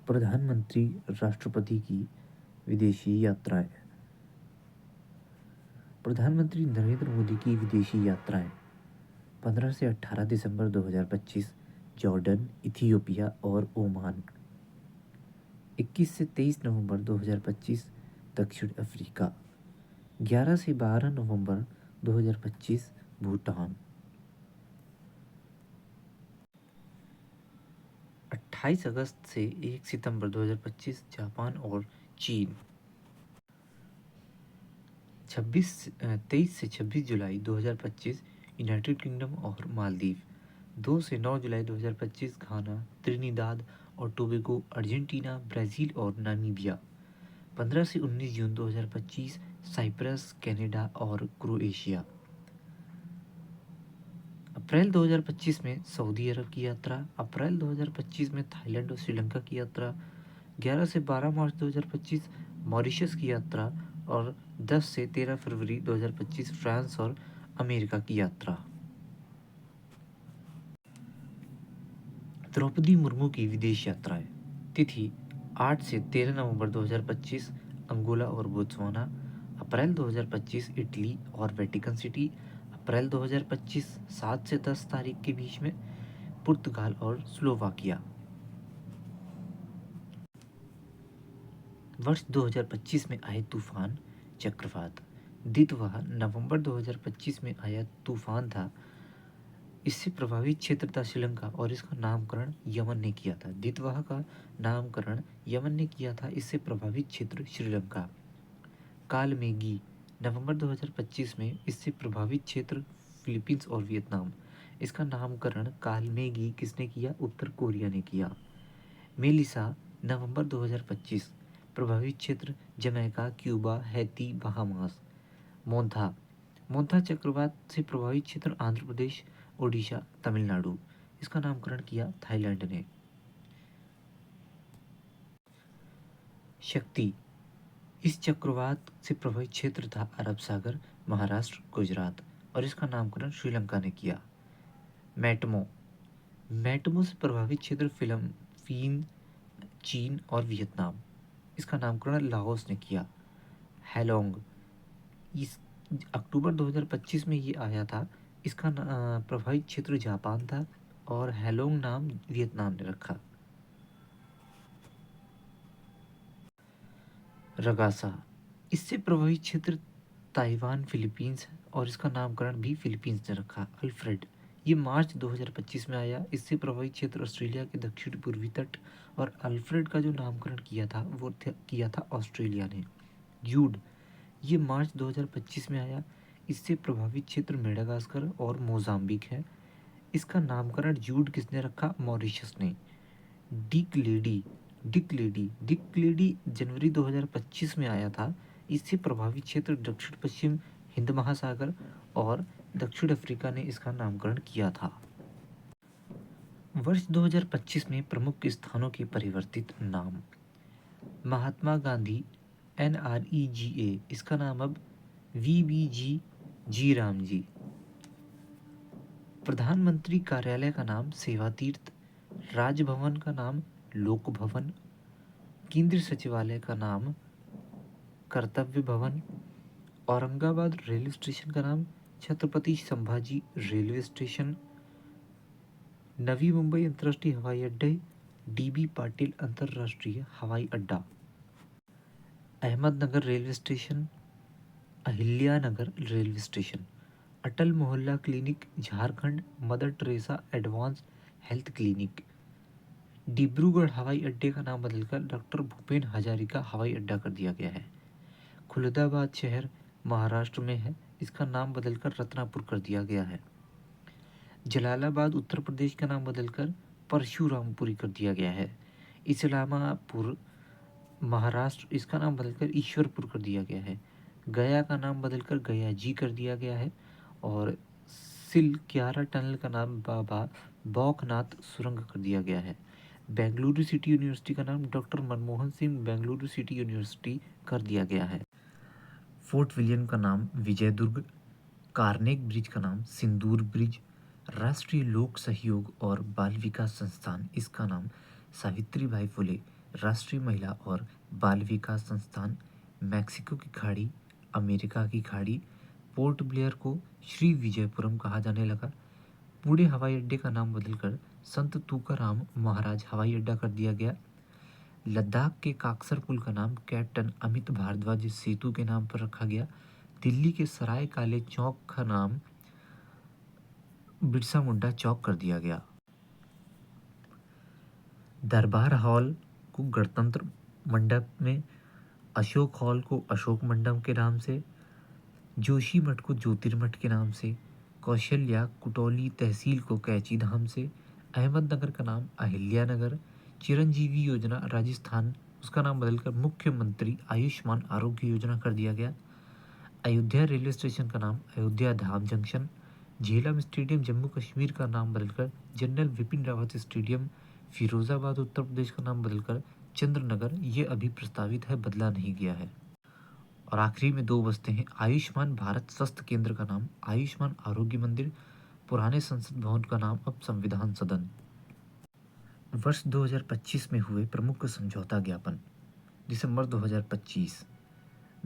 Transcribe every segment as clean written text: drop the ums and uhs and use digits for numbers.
प्रधानमंत्री राष्ट्रपति की विदेशी यात्राएं। प्रधानमंत्री नरेंद्र मोदी की विदेशी यात्राएं 15 से 18 दिसंबर 2025 जॉर्डन, इथियोपिया और ओमान। 21 से 23 नवंबर 2025 दक्षिण अफ्रीका। 11 से 12 नवंबर 2025 भूटान। 28 अगस्त से 1 सितंबर 2025 जापान और चीन। 23 से 26 जुलाई 2025 यूनाइटेड किंगडम और मालदीव। 2 से 9 जुलाई 2025 घाना, त्रिनिदाद और टोबैगो, अर्जेंटीना, ब्राज़ील और नामीबिया। 15 से 19 जून 2025 साइप्रस, कनाडा और क्रोएशिया। अप्रैल 2025 में सऊदी अरब की यात्रा। अप्रैल 2025 में थाईलैंड और श्रीलंका की यात्रा। 11 से 12 मार्च 2025 मॉरिशस की यात्रा और 10 से 13 फरवरी 2025 फ्रांस और अमेरिका की यात्रा। द्रौपदी मुर्मू की विदेश यात्राएं। तिथि 8 से 13 नवंबर 2025 अंगोला और बोत्सवाना। अप्रैल 2025 इटली और वेटिकन सिटी। अप्रैल 2025 7 से 10 तारीख के बीच में पुर्तगाल और स्लोवाकिया। वर्ष 2025 में आए तूफान चक्रवात। दितवाह नवंबर 2025 में आया तूफान था। इससे प्रभावित क्षेत्र था श्रीलंका और इसका नामकरण यमन ने किया था। दितवाह का नामकरण यमन ने किया था। इससे प्रभावित क्षेत्र श्रीलंका। कालमेगी नवंबर 2025 में इससे प्रभावित क्षेत्र फिलीपींस और वियतनाम। इसका नामकरण कालमेगी किसने किया? उत्तर कोरिया ने किया। मेलिसा नवंबर 2025 प्रभावित क्षेत्र जमैका, क्यूबा, हैती, बहामास। मोंथा चक्रवात से प्रभावित क्षेत्र आंध्र प्रदेश, ओडिशा, तमिलनाडु। इसका नामकरण किया थाईलैंड ने। शक्ति इस चक्रवात से प्रभावित क्षेत्र था अरब सागर, महाराष्ट्र, गुजरात और इसका नामकरण श्रीलंका ने किया। मैटमो से प्रभावित क्षेत्र फिलीपीन, चीन और वियतनाम। इसका नामकरण लाओस ने किया। हैलोंग इस अक्टूबर 2025 में ये आया था। इसका प्रभावित क्षेत्र जापान था और हैलोंग नाम वियतनाम ने रखा। रगासा इससे प्रभावित क्षेत्र ताइवान, फिलीपींस है और इसका नामकरण भी फिलीपींस ने रखा। अल्फ्रेड ये मार्च 2025 में आया। इससे प्रभावित क्षेत्र ऑस्ट्रेलिया के दक्षिण पूर्वी तट और अल्फ्रेड का जो नामकरण किया था वो किया था ऑस्ट्रेलिया ने। जूड ये मार्च 2025 में आया। इससे प्रभावित क्षेत्र मेडागास्कर और मोजाम्बिक है। इसका नामकरण जूड किसने रखा? मॉरिशस ने। डिक लेडी जनवरी 2025 में आया था। इससे प्रभावित क्षेत्र दक्षिण पश्चिम हिंद महासागर और दक्षिण अफ्रीका ने इसका नामकरण किया था। वर्ष 2025 में प्रमुख स्थानों के परिवर्तित नाम। महात्मा गांधी NREGA, इसका नाम अब VBG जी राम जी। प्रधानमंत्री कार्यालय का नाम सेवा तीर्थ। राजभवन का नाम लोक भवन। केंद्रीय सचिवालय का नाम कर्तव्य भवन। औरंगाबाद रेलवे स्टेशन का नाम छत्रपति संभाजी रेलवे स्टेशन। नवी मुंबई अंतर्राष्ट्रीय हवाई अड्डे DB पाटिल अंतर्राष्ट्रीय हवाई अड्डा। Ahmednagar railway station, Ahilyanagar railway station. Atal Mohalla clinic Jharkhand, Mother Teresa advance health clinic. Dibrugarh हवाई अड्डे का नाम बदलकर डॉक्टर भूपेन हजारिका हवाई अड्डा कर दिया गया है। खुलदाबाद शहर महाराष्ट्र में है। इसका नाम बदलकर रत्नापुर कर दिया गया है। जलालाबाद उत्तर प्रदेश का नाम बदलकर परशुरामपुरी कर दिया गया है। इस्लामापुर महाराष्ट्र, इसका नाम बदलकर ईश्वरपुर कर दिया गया है। गया का नाम बदलकर गया जी कर दिया गया है और सिलक्यारा टनल का नाम बाबा बौखनाथ सुरंग कर दिया गया है। बेंगलुरु सिटी यूनिवर्सिटी का नाम doctor Manmohan Singh Bengaluru city university कर दिया गया है। फोर्ट विलियम का नाम विजयदुर्ग। कार्नेग ब्रिज का नाम सिंदूर ब्रिज। राष्ट्रीय लोक सहयोग और बाल विकास संस्थान, इसका नाम सावित्रीबाई फुले राष्ट्रीय महिला और बाल विकास संस्थान, मैक्सिको की खाड़ी, अमेरिका की खाड़ी, पोर्ट ब्लेयर को श्री विजयपुरम कहा जाने लगा। पुणे हवाई अड्डे का नाम बदलकर संत तुकाराम महाराज हवाई अड्डा कर दिया गया। लद्दाख के काकसर पुल का नाम कैप्टन अमित भारद्वाज सेतु के नाम पर रखा गया। दिल्ली के सराय काले चौक का नाम बिरसा मुंडा चौक कर दिया गया। दरबार हॉल को गणतंत्र मंडप में, अशोक हॉल को अशोक मंडप के नाम से, जोशी मठ को ज्योतिर्मठ के नाम से, कौशल्या कुटौली तहसील को कैची धाम से, अहमदनगर का नाम अहिल्या नगर, चिरंजीवी योजना राजस्थान उसका नाम बदलकर मुख्यमंत्री आयुष्मान आरोग्य योजना कर दिया गया। अयोध्या रेलवे स्टेशन का नाम अयोध्या धाम जंक्शन, झेलम स्टेडियम जम्मू कश्मीर का नाम बदलकर जनरल विपिन रावत स्टेडियम, फिरोजाबाद उत्तर प्रदेश का नाम बदलकर चंद्रनगर ये अभी प्रस्तावित है, बदला नहीं गया है। और आखिरी में दो बचते हैं। आयुष्मान भारत स्वास्थ्य केंद्र का नाम आयुष्मान आरोग्य मंदिर, पुराने संसद भवन का नाम अब संविधान सदन। वर्ष 2025 में हुए प्रमुख समझौता ज्ञापन। दिसंबर 2025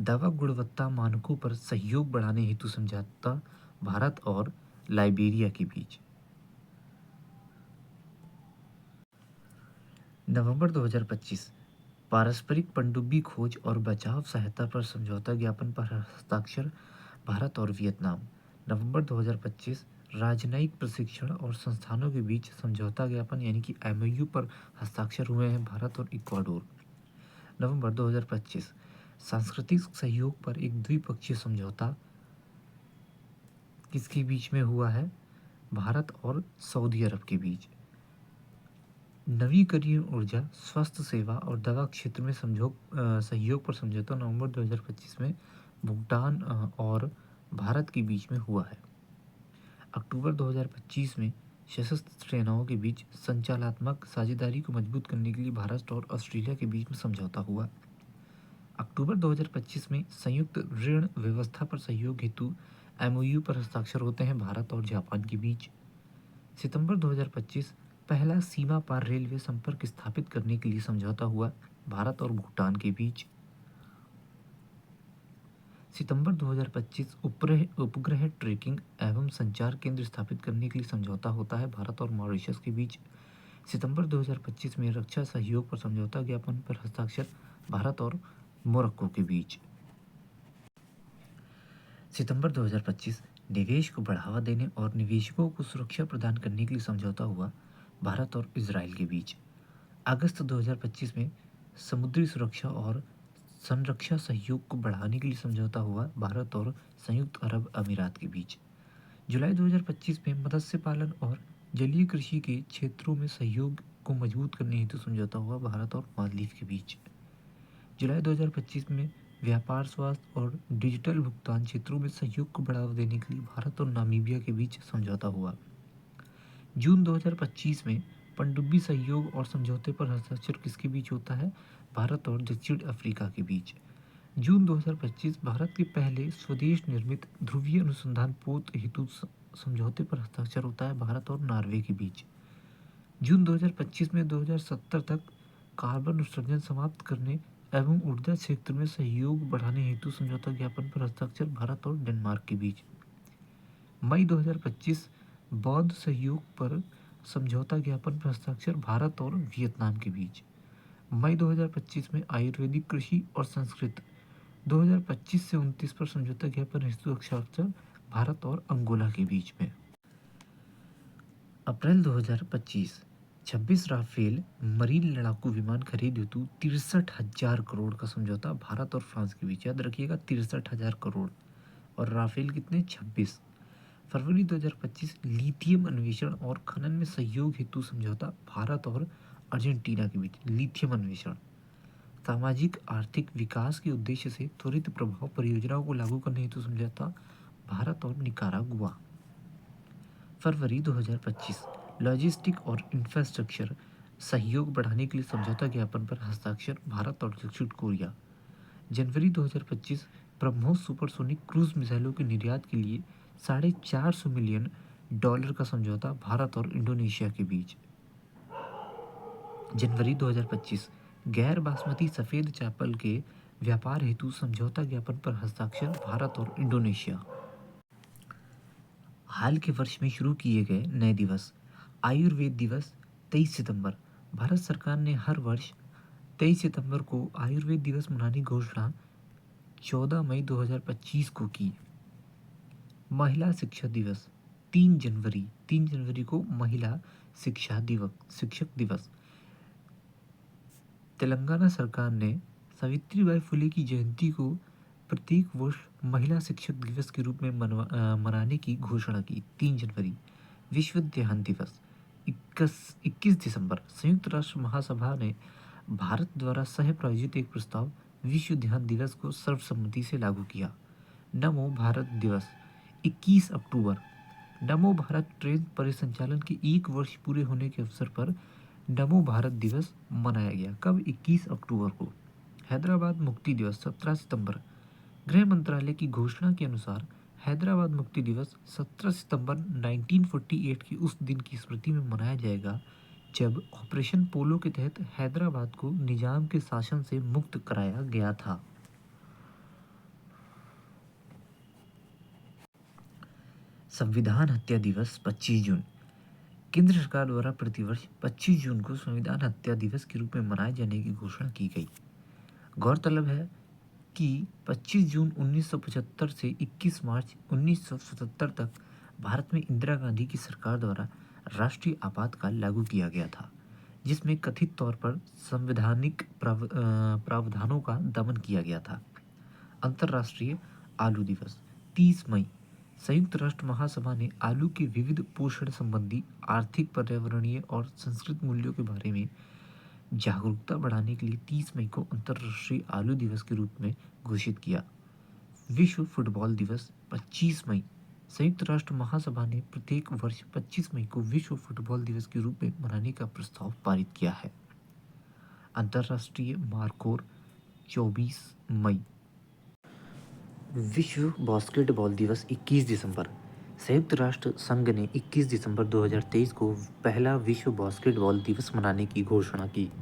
दवा गुणवत्ता मानकों पर सहयोग बढ़ाने हेतु समझौता भारत और लाइबेरिया के बीच। नवंबर 2025 पारस्परिक पनडुब्बी खोज और बचाव सहायता पर समझौता ज्ञापन पर हस्ताक्षर भारत और वियतनाम। नवंबर 2025 राजनयिक प्रशिक्षण और संस्थानों के बीच समझौता ज्ञापन यानी कि एमओयू पर हस्ताक्षर हुए हैं भारत और इक्वाडोर। नवंबर 2025 सांस्कृतिक सहयोग पर एक द्विपक्षीय समझौता किसके बीच में हुआ है? भारत और सऊदी अरब के बीच। नवीकरणीय ऊर्जा, स्वास्थ्य सेवा और दवा क्षेत्र में सहयोग पर समझौता नवंबर 2025 में भूटान और भारत के बीच में हुआ है। अक्टूबर 2025 में सशस्त्र सेनाओं के बीच संचालनात्मक साझेदारी को मजबूत करने के लिए भारत और ऑस्ट्रेलिया के बीच में समझौता हुआ। अक्टूबर 2025 में संयुक्त ऋण व्यवस्था पर सहयोग हेतु एमओयू पर हस्ताक्षर होते हैं भारत और जापान के बीच। सितंबर 2025 पहला सीमा पार रेलवे संपर्क स्थापित करने के लिए समझौता हुआ भारत और भूटान के बीच। सितंबर 2025 उपग्रह ट्रैकिंग एवं संचार केंद्र स्थापित करने के लिए समझौता होता है भारत और मॉरिशस के बीच। सितंबर 2025 में रक्षा सहयोग पर समझौता ज्ञापन पर हस्ताक्षर भारत और मोरक्को के बीच। सितंबर 2025 निवेश को बढ़ावा देने और निवेशकों को सुरक्षा प्रदान करने के लिए समझौता हुआ भारत और इजराइल के बीच। अगस्त 2025 में समुद्री सुरक्षा और संरक्षा सहयोग को बढ़ाने के लिए समझौता हुआ भारत और संयुक्त अरब अमीरात के बीच। जुलाई 2025 में मत्स्य पालन और जलीय कृषि के क्षेत्रों में सहयोग को मजबूत करने हेतु समझौता हुआ भारत और मालदीव के बीच। जुलाई 2025 में व्यापार, स्वास्थ्य और डिजिटल भुगतान क्षेत्रों में सहयोग को बढ़ावा देने के लिए भारत और नामीबिया के बीच समझौता हुआ। जून 2025 में पनडुब्बी सहयोग और समझौते पर हस्ताक्षर किसके बीच होता है? भारत और दक्षिण अफ्रीका के बीच। जून 2025 भारत के पहले स्वदेश निर्मित ध्रुवीय अनुसंधान पोत हेतु समझौते पर हस्ताक्षर होता है भारत और नॉर्वे के बीच। जून 2025 में 2070 तक कार्बन उत्सर्जन समाप्त करने एवं ऊर्जा क्षेत्र में सहयोग बढ़ाने हेतु समझौता ज्ञापन पर हस्ताक्षर भारत और डेनमार्क के बीच। मई 2025 बौद्ध सहयोग पर समझौता ज्ञापन पर हस्ताक्षर भारत और वियतनाम के बीच। मई 2025 में आयुर्वेदिक कृषि और संस्कृत 2025 से 29 पर समझौता ज्ञापन हेतु हस्ताक्षर भारत और अंगोला के बीच में। अप्रैल 2025 26 राफेल मरीन लड़ाकू विमान खरीद हेतु 63,000 करोड़ का समझौता भारत और फ्रांस के बीच। याद रखिएगा 63,000 करोड़ और राफेल कितने? 26। फरवरी 2025 लिथियम अन्वेषण और खनन में सहयोग हेतु समझौता भारत और अर्जेंटीना के बीच। लिथियम अन्वेषण सामाजिक आर्थिक विकास के उद्देश्य से त्वरित प्रभाव परियोजनाओं को लागू करने हेतु समझौता भारत और निकारागुआ। फरवरी 2025 लॉजिस्टिक और इंफ्रास्ट्रक्चर सहयोग बढ़ाने के लिए समझौता ज्ञापन पर हस्ताक्षर भारत और दक्षिण कोरिया। जनवरी 2025 ब्रह्मोस सुपरसोनिक क्रूज मिसाइलों के निर्यात के लिए $450 मिलियन का समझौता भारत और इंडोनेशिया के बीच। जनवरी 2025 गैर बासमती सफ़ेद चावल के व्यापार हेतु समझौता ज्ञापन पर हस्ताक्षर भारत और इंडोनेशिया। हाल के वर्ष में शुरू किए गए नए दिवस। आयुर्वेद दिवस 23 सितंबर। भारत सरकार ने हर वर्ष 23 सितंबर को आयुर्वेद दिवस मनाने की घोषणा 14 मई 2025 को की। महिला शिक्षा दिवस 3 जनवरी को महिला शिक्षक दिवस। तेलंगाना सरकार ने सावित्रीबाई फुले की जयंती को प्रत्येक वर्ष महिला शिक्षक दिवस के रूप में मनाने की घोषणा की। 3 जनवरी। विश्व ध्यान दिवस 21 दिसंबर। संयुक्त राष्ट्र महासभा ने भारत द्वारा सह प्रायोजित एक प्रस्ताव विश्व ध्यान दिवस को सर्वसम्मति से लागू किया। नमो भारत दिवस 21 अक्टूबर। नमो भारत ट्रेन परिसंचालन के 1 वर्ष पूरे होने के अवसर पर नमो भारत दिवस मनाया गया। कब? 21 अक्टूबर को। हैदराबाद मुक्ति दिवस 17 सितंबर। गृह मंत्रालय की घोषणा के अनुसार हैदराबाद मुक्ति दिवस 17 सितंबर 1948 की उस दिन की स्मृति में मनाया जाएगा जब ऑपरेशन पोलो के तहत हैदराबाद को निजाम के शासन से मुक्त कराया गया था। संविधान हत्या दिवस 25 जून। केंद्र सरकार द्वारा प्रतिवर्ष 25 जून को संविधान हत्या दिवस के रूप में मनाए जाने की घोषणा की गई। गौरतलब है कि 25 जून 1975 से 21 मार्च 1977 तक भारत में इंदिरा गांधी की सरकार द्वारा राष्ट्रीय आपातकाल लागू किया गया था, जिसमें कथित तौर पर संवैधानिक प्रावधानों का दमन किया गया था। अंतर्राष्ट्रीय आलू दिवस 30 मई। संयुक्त राष्ट्र महासभा ने आलू के विविध पोषण संबंधी आर्थिक, पर्यावरणीय और संस्कृत मूल्यों के बारे में जागरूकता बढ़ाने के लिए 30 मई को अंतर्राष्ट्रीय आलू दिवस के रूप में घोषित किया। विश्व फुटबॉल दिवस 25 मई। संयुक्त राष्ट्र महासभा ने प्रत्येक वर्ष 25 मई को विश्व फुटबॉल दिवस के रूप में मनाने का प्रस्ताव पारित किया है। अंतर्राष्ट्रीय मार्कोर 24 मई। विश्व बास्केटबॉल दिवस 21 दिसंबर। संयुक्त राष्ट्र संघ ने 21 दिसंबर 2023 को पहला विश्व बास्केटबॉल दिवस मनाने की घोषणा की।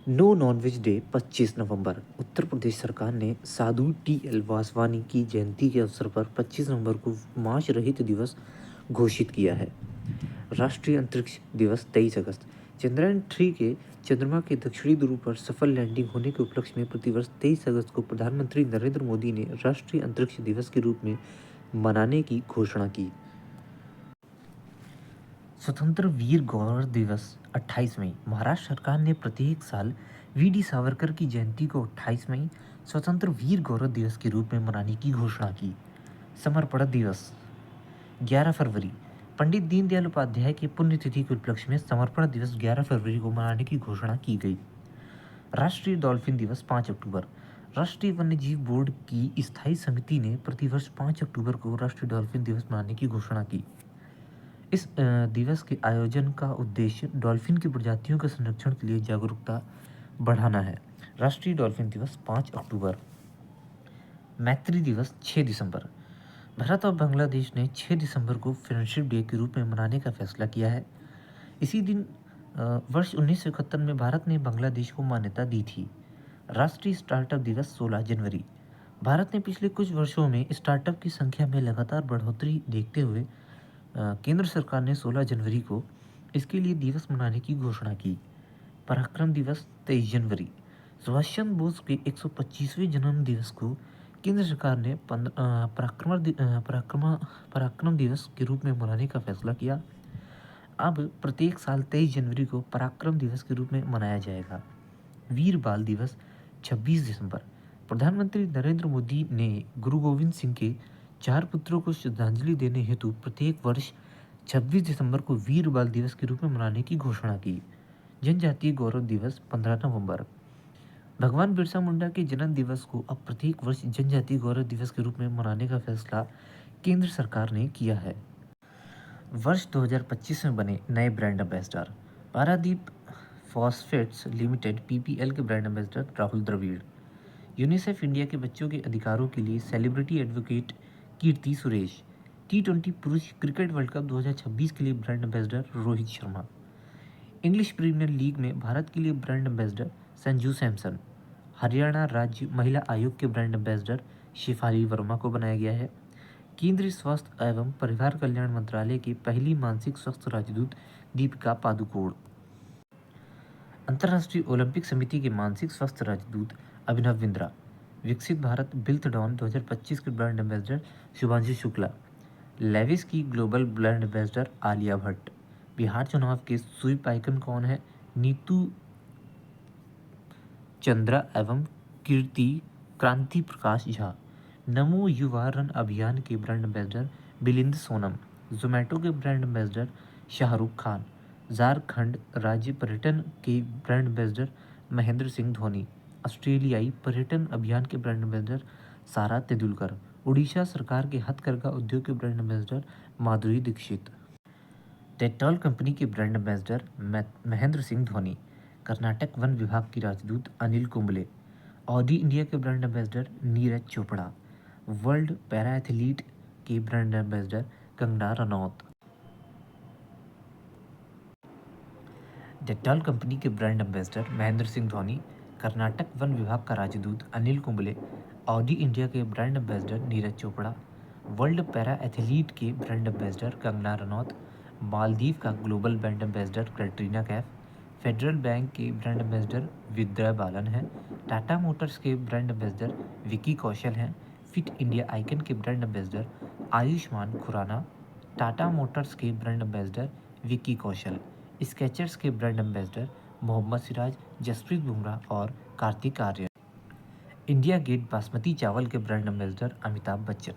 नो नॉनवेज डे 25 नवंबर। उत्तर प्रदेश सरकार ने साधु टी.एल. वासवानी की जयंती के अवसर पर 25 नवंबर को मांस रहित दिवस घोषित किया है। राष्ट्रीय अंतरिक्ष दिवस 23 अगस्त। चंद्रयान 3 के चंद्रमा के दक्षिणी ध्रुव पर सफल लैंडिंग होने के उपलक्ष्य में प्रतिवर्ष 23 अगस्त को प्रधानमंत्री नरेंद्र मोदी ने राष्ट्रीय अंतरिक्ष दिवस के रूप में मनाने की घोषणा की। स्वतंत्र वीर गौरव दिवस 28 मई। महाराष्ट्र सरकार ने प्रत्येक साल वी.डी. सावरकर की जयंती को 28 मई स्वतंत्र वीर गौरव दिवस के रूप में मनाने की घोषणा की। समर्पण दिवस 11 फरवरी। पंडित दीनदयाल उपाध्याय की पुण्यतिथि के उपलक्ष्य में समर्पण दिवस 11 फरवरी को मनाने की घोषणा की गई। राष्ट्रीय डॉल्फिन दिवस 5 अक्टूबर। राष्ट्रीय वन्यजीव बोर्ड की स्थायी समिति ने प्रतिवर्ष 5 अक्टूबर को राष्ट्रीय डॉल्फिन दिवस मनाने की घोषणा की। इस दिवस के आयोजन का उद्देश्य डॉल्फिन की प्रजातियों के संरक्षण के लिए जागरूकता बढ़ाना है। राष्ट्रीय डॉल्फिन दिवस 5 अक्टूबर। मैत्री दिवस 6 दिसंबर। भारत और बांग्लादेश ने 6 दिसंबर को फ्रेंडशिप डे के रूप में मनाने का फैसला किया है। इसी दिन वर्ष 1971 में भारत ने बांग्लादेश को मान्यता दी थी। राष्ट्रीय स्टार्टअप दिवस 16 जनवरी। भारत ने पिछले कुछ वर्षों में स्टार्टअप की संख्या में लगातार बढ़ोतरी देखते हुए केंद्र सरकार ने 16 जनवरी को इसके लिए दिवस मनाने की घोषणा की। पराक्रम दिवस 23 जनवरी। सुभाष चंद्र बोस के 125वें जन्म दिवस को केंद्र सरकार ने पराक्रम दिवस के रूप में मनाने का फैसला किया। अब प्रत्येक साल 23 जनवरी को पराक्रम दिवस के रूप में मनाया जाएगा। वीर बाल दिवस 26 दिसंबर। प्रधानमंत्री नरेंद्र मोदी ने गुरु गोविंद सिंह के 4 पुत्रों को श्रद्धांजलि देने हेतु प्रत्येक वर्ष 26 दिसंबर को वीर बाल दिवस के रूप में मनाने की घोषणा की। जनजातीय गौरव दिवस 15 नवंबर। भगवान बिरसा मुंडा के जन्म दिवस को अब प्रत्येक वर्ष जनजातीय गौरव दिवस के रूप में मनाने का फैसला केंद्र सरकार ने किया है। वर्ष 2025 में बने नए brand ambassador. Paradeep phosphates limited (पीपीएल) के brand ambassador Rahul Dravid. UNICEF India के बच्चों के अधिकारों के लिए celebrity advocate Keerthy Suresh. T20 पुरुष क्रिकेट वर्ल्ड कप 2026 के लिए brand ambassador Rohit Sharma. English Premier League में भारत के लिए ब्रांड एम्बेसडर संजू सैमसन। हरियाणा राज्य महिला आयोग के ब्रांड एम्बेसडर शिफाली वर्मा को बनाया गया है। केंद्रीय स्वास्थ्य एवं परिवार कल्याण मंत्रालय की पहली मानसिक स्वास्थ्य राजदूत दीपिका पादुकोण। अंतर्राष्ट्रीय ओलंपिक समिति के मानसिक स्वास्थ्य राजदूत अभिनव बिंद्रा। विकसित भारत बिल्थडॉन 2025 के brand ambassador Shubhanshu Shukla. Levi's की global brand ambassador Alia Bhatt. Bihar चुनाव के स्वीप आइकन कौन है? नीतू चंद्रा एवं कीर्ति क्रांति प्रकाश झा। नमो युवा रन अभियान के ब्रांड एम्बेसडर बिलिंद सोनम। जोमैटो के ब्रांड एम्बेसडर शाहरुख खान। झारखंड राज्य पर्यटन के ब्रांड एम्बेसडर महेंद्र सिंह धोनी। ऑस्ट्रेलियाई पर्यटन अभियान के ब्रांड एम्बेसडर सारा तेंदुलकर। उड़ीसा सरकार के हथकरघा उद्योग के brand ambassador Madhuri Dixit. Dettol company के ब्रांड एम्बेसडर महेंद्र सिंह धोनी। कर्नाटक वन विभाग की राजदूत अनिल कुंबले। ऑडी इंडिया के brand ambassador Neeraj Chopra. World para athlete के brand ambassador Kangana Ranaut. Dettol company के ब्रांड एम्बेसडर महेंद्र सिंह धोनी। कर्नाटक वन विभाग का राजदूत अनिल कुंबले। ऑडी इंडिया के brand ambassador Neeraj Chopra. World para athlete के ब्रांड एम्बेसडर कंगना रनौत। मालदीव का global brand ambassador Katrina Kaif. Federal Bank के ब्रांड एम्बेसडर विद्या बालन हैं। टाटा मोटर्स के ब्रांड एम्बेसडर विकी कौशल हैं। फिट इंडिया आइकन के brand ambassador Ayushmann Khurrana. Tata Motors के brand ambassador Vicky Kaushal. Skechers के ब्रांड एम्बेसडर मोहम्मद सिराज, जसप्रीत बुमराह और कार्तिक आर्यन। इंडिया गेट बासमती चावल के brand ambassador Amitabh Bachchan.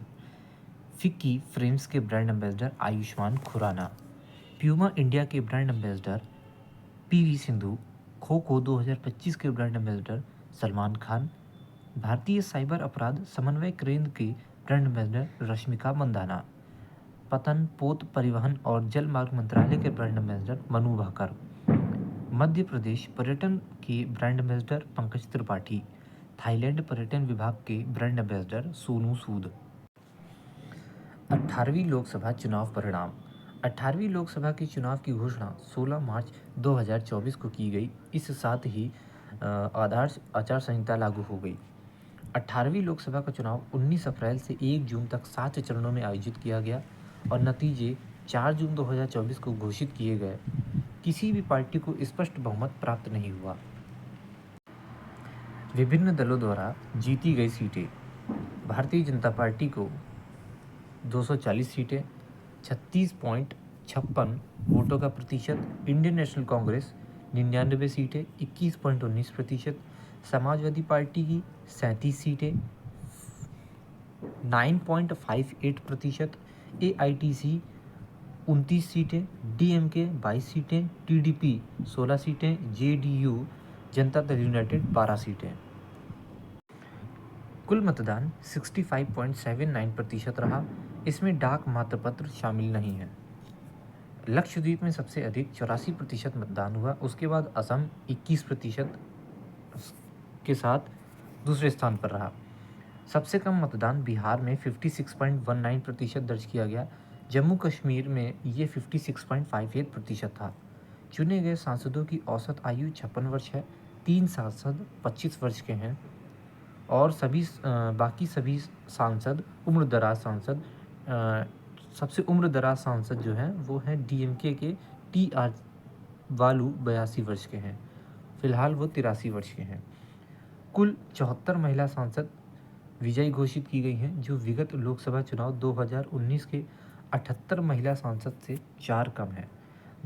FICCI frames के brand ambassador Ayushmann Khurrana. Puma India के brand ambassador PV Sindhu. Kho kho 2025 के ब्रांड एम्बेसडर सलमान खान। भारतीय साइबर अपराध समन्वय केंद्र के ब्रांड एम्बेसडर रश्मिका मंदाना। पतन पोत परिवहन और जल मार्ग मंत्रालय के ब्रांड एम्बेसडर मनु भाकर। मध्य प्रदेश पर्यटन के brand ambassador Pankaj Tripathi. Thailand पर्यटन विभाग के ब्रांड एम्बेसडर सोनू सूद। 18वीं लोकसभा चुनाव परिणाम। 18वीं लोकसभा के चुनाव की घोषणा 16 मार्च 2024 को की गई। इस साथ ही आदर्श आचार संहिता लागू हो गई। 18वीं लोकसभा का चुनाव 19 अप्रैल से 1 जून तक 7 चरणों में आयोजित किया गया और नतीजे 4 जून 2024 को घोषित किए गए। किसी भी पार्टी को स्पष्ट बहुमत प्राप्त नहीं हुआ। विभिन्न दलों द्वारा जीती गई सीटें। भारतीय जनता पार्टी को 240 सीटें, 36.56 वोटों का प्रतिशत। इंडियन नेशनल कांग्रेस 99 सीटें, 21.19%। समाजवादी पार्टी की 37 सीटें, 9.58%। AITC 29 सीटें, DMK 22 सीटें, TDP 16 सीटें, JDU जनता दल यूनाइटेड 12 सीटें। कुल मतदान 65.79% रहा। इसमें डाक मतपत्र शामिल नहीं है। लक्षद्वीप में सबसे अधिक 84% मतदान हुआ। उसके बाद असम 21% के साथ दूसरे स्थान पर रहा। सबसे कम मतदान बिहार में 56.19% दर्ज किया गया। जम्मू कश्मीर में ये 56.58% था। चुने गए सांसदों की औसत आयु 56 वर्ष है। 3 सांसद 25 वर्ष के हैं और बाकी सभी सांसद उम्रदराज सांसद। सबसे उम्रदराज सांसद जो हैं वो हैं DMK के TR वालू 82 वर्ष के हैं। फिलहाल वो 83 वर्ष के हैं। कुल 74 महिला सांसद विजयी घोषित की गई हैं, जो विगत लोकसभा चुनाव 2019 के 78 महिला सांसद से 4 कम है।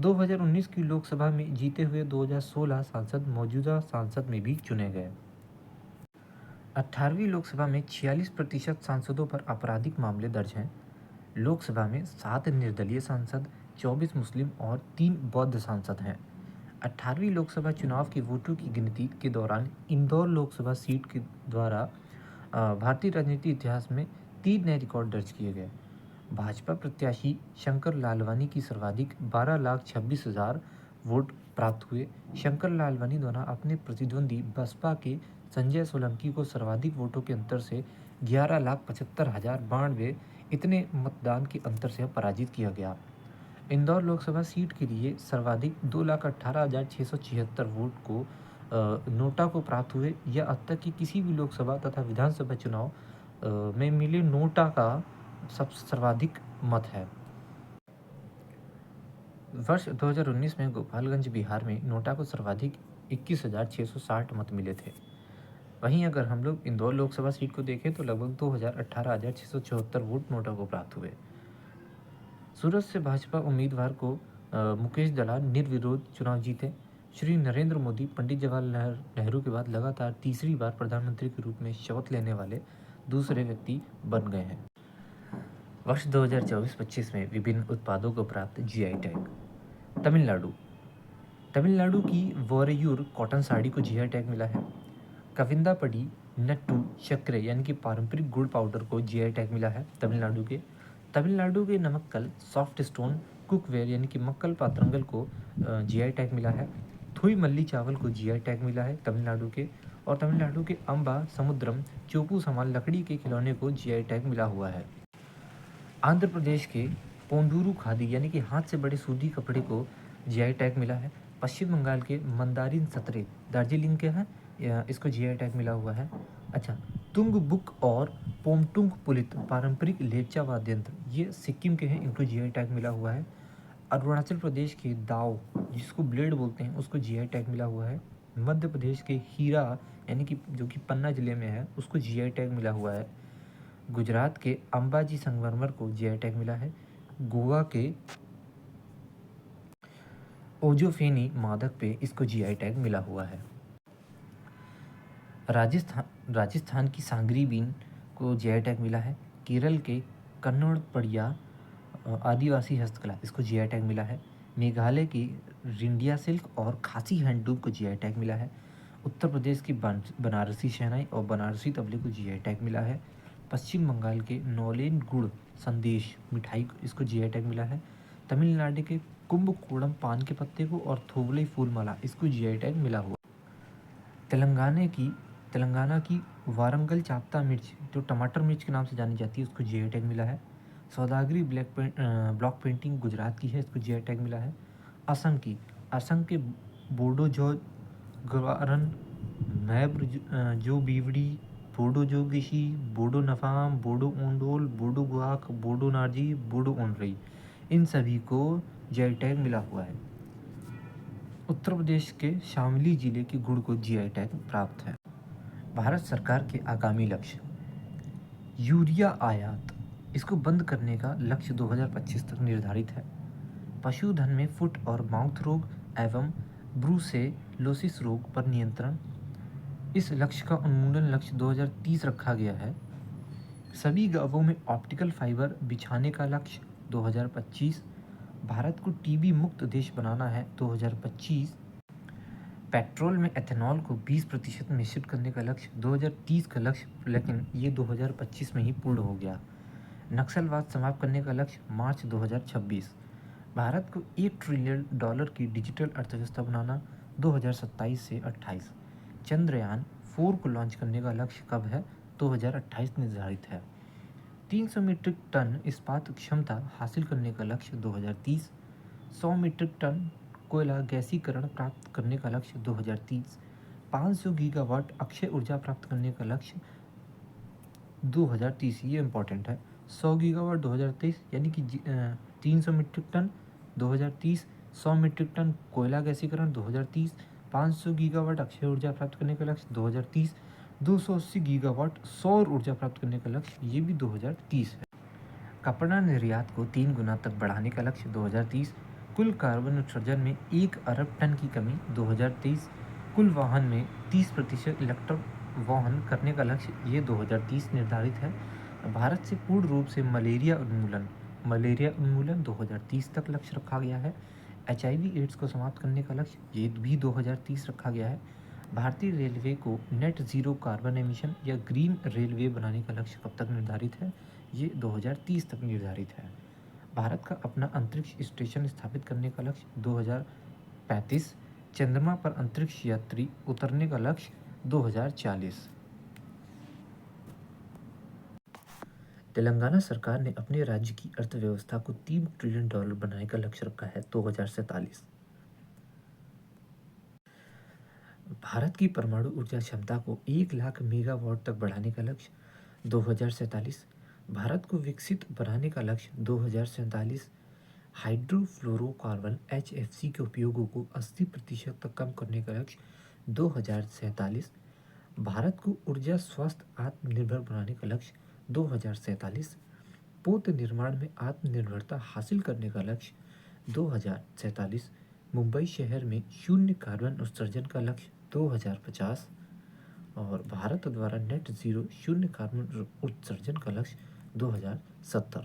2019 की लोकसभा में जीते हुए 2016 सांसद मौजूदा सांसद में भी चुने गए। 18वीं लोकसभा में 46% सांसदों पर आपराधिक मामले दर्ज हैं। लोकसभा में 7 निर्दलीय सांसद, 24 मुस्लिम और 3 बौद्ध सांसद हैं। 18वीं लोकसभा चुनाव के वोटों की गिनती के दौरान इंदौर लोकसभा सीट के द्वारा भारतीय राजनीति इतिहास में 3 नए रिकॉर्ड दर्ज किए गए। भाजपा प्रत्याशी शंकर लालवानी की सर्वाधिक 12,26,000 वोट प्राप्त हुए। शंकर लालवानी द्वारा अपने प्रतिद्वंदी बसपा के संजय सोलंकी को सर्वाधिक वोटों के अंतर से 11,75,092 इतने मतदान के अंतर से पराजित किया गया। इंदौर लोकसभा सीट के लिए सर्वाधिक 2,18,676 वोट को नोटा को प्राप्त हुए। यह अब तक की किसी भी लोकसभा तथा विधानसभा चुनाव में मिले नोटा का सबसे सर्वाधिक मत है। वर्ष 2019 में गोपालगंज बिहार में नोटा को सर्वाधिक 21,660 मत मिले थे। वहीं अगर हम लोग इंदौर लोकसभा सीट को देखें तो लगभग 18,674 वोट नोटा को प्राप्त हुए। सूरत से भाजपा उम्मीदवार को मुकेश दलाल निर्विरोध चुनाव जीते। श्री नरेंद्र मोदी पंडित जवाहरलाल नेहरू के बाद लगातार तीसरी बार प्रधानमंत्री के रूप में शपथ लेने वाले दूसरे व्यक्ति बन गए हैं। वर्ष 2024-25 में विभिन्न उत्पादों को प्राप्त जीआई टैग। तमिलनाडु की वोरयूर कॉटन साड़ी को जीआई टैग मिला है। कविंदापड़ी नट्टू शक्रे यानी कि पारंपरिक गुड़ पाउडर को जीआई टैग मिला है तमिलनाडु के नमक्कल सॉफ्ट स्टोन कुकवेयर यानी कि मक्कल पात्रंगल को जीआई टैग मिला है। थुई मल्ली चावल को जीआई टैग मिला है तमिलनाडु के अम्बा समुद्रम चोपू समान लकड़ी के खिलौने को जीआई टैग मिला हुआ है। आंध्र प्रदेश के पोंडूरू खादी यानी कि हाथ से बड़े सूती कपड़े को जीआई टैग मिला है। पश्चिम बंगाल के मंदारिन सतरे दार्जिलिंग के हैं, इसको जीआई टैग मिला हुआ है। अच्छा, तुंग बुक और पोमटुंग पुलित पारंपरिक लेपचा वाद्य यंत्र ये सिक्किम के हैं, इनको जीआई टैग मिला हुआ है। अरुणाचल प्रदेश के दाव जिसको ब्लेड बोलते हैं उसको जीआई टैग मिला हुआ है। मध्य प्रदेश के हीरा यानी कि जो कि पन्ना जिले में है उसको जीआई टैग मिला हुआ है। गुजरात के अंबाजी संगमरमर को जीआई टैग मिला है। गोवा के ओजोफेनी मादक पे इसको जीआई टैग मिला हुआ है। राजस्थान की सांगरी बीन को जीआई टैग मिला है। केरल के कन्नौड़ पड़िया आदिवासी हस्तकला इसको जीआई टैग मिला है। मेघालय की रिंडिया सिल्क और खासी हैंडलूम को जीआई टैग मिला है। उत्तर प्रदेश की बनारसी शहनाई और बनारसी तबले को जीआई टैग मिला है। पश्चिम बंगाल के नौलेन गुड़ संदेश मिठाई इसको जीआई टैग मिला है। तमिलनाडु के कुंभकोणम पान के पत्ते को और थोबले फूलमाला इसको जीआई टैग मिला हुआ। तेलंगाना की वारंगल चाप्ता मिर्च जो टमाटर मिर्च के नाम से जानी जाती है उसको जीआई टैग मिला है। सौदागरी ब्लॉक पेंटिंग गुजरात की है, इसको जीआई टैग मिला है। असम के बोडो जो गवारन मैब्र जो बीवड़ी बोडो जो गिशी बोडो नफाम बोडो ओंडोल बोडो गुआक बोडो नार्जी बोडो ओनरई इन सभी को जीआई टैग मिला हुआ है। उत्तर प्रदेश के शामली जिले के गुड़ को जीआई टैग प्राप्त है। भारत सरकार के आगामी लक्ष्य यूरिया आयात इसको बंद करने का लक्ष्य 2025 तक निर्धारित है। पशुधन में फुट और माउथ रोग एवं ब्रूसेलोसिस रोग पर नियंत्रण, इस लक्ष्य का उन्मूलन लक्ष्य 2030 रखा गया है। सभी गांवों में ऑप्टिकल फाइबर बिछाने का लक्ष्य 2025। भारत को टीबी मुक्त देश बनाना है 2025। पेट्रोल में एथेनॉल को 20% मिश्रित करने का लक्ष्य 2030 का लक्ष्य, लेकिन ये 2025 में ही पूर्ण हो गया। नक्सलवाद समाप्त करने का लक्ष्य मार्च 2026। भारत को $1 ट्रिलियन की डिजिटल अर्थव्यवस्था बनाना 2027 से 28। चंद्रयान 4 को लॉन्च करने का लक्ष्य कब है? 2028 निर्धारित है। 300 मीट्रिक टन इस्पात क्षमता हासिल करने का लक्ष्य 2030। 100 मीट्रिक टन कोयला गैसीकरण प्राप्त करने का लक्ष्य 2030। 500 गीगावाट अक्षय ऊर्जा प्राप्त करने का लक्ष्य 2030, ये इम्पोर्टेंट है। 100 गीगावाट 2023 यानी कि 300 मीट्रिक टन 2030, 100 मीट्रिक टन कोयला गैसीकरण 2030, 500 गीगावाट अक्षय ऊर्जा प्राप्त करने का लक्ष्य 2030, 280 गीगावाट सौर ऊर्जा प्राप्त करने का लक्ष्य ये भी 2030 है। कपड़ा निर्यात को 3 गुना तक बढ़ाने का लक्ष्य 2030। कुल कार्बन उत्सर्जन में 1 अरब टन की कमी 2023। कुल वाहन में 30% इलेक्ट्रिक वाहन करने का लक्ष्य ये 2030 निर्धारित है। भारत से पूर्ण रूप से मलेरिया उन्मूलन 2030 तक लक्ष्य रखा गया है। HIV एड्स को समाप्त करने का लक्ष्य ये भी 2030 रखा गया है। भारतीय रेलवे को नेट ज़ीरो कार्बन एमिशन या ग्रीन रेलवे बनाने का लक्ष्य कब तक निर्धारित है? ये 2030 तक निर्धारित है। भारत का अपना अंतरिक्ष स्टेशन स्थापित करने का लक्ष्य 2035। चंद्रमा पर अंतरिक्ष यात्री उतरने का लक्ष्य 2040। तेलंगाना सरकार ने अपने राज्य की अर्थव्यवस्था को $3 ट्रिलियन बनाने का लक्ष्य रखा है 2047। भारत की परमाणु ऊर्जा क्षमता को 1 लाख मेगावाट तक बढ़ाने का लक्ष्य 2047। भारत को विकसित बनाने का लक्ष्य 2047। हाइड्रोफ्लोरोकार्बन HFC के उपयोगों को 80% तक कम करने का लक्ष्य 2047। भारत को ऊर्जा स्वास्थ्य आत्मनिर्भर बनाने का लक्ष्य 2047। पोत निर्माण में आत्मनिर्भरता हासिल करने का लक्ष्य 2047। मुंबई शहर में शून्य कार्बन उत्सर्जन का लक्ष्य 2050। और भारत द्वारा नेट जीरो शून्य कार्बन उत्सर्जन का लक्ष्य 2070।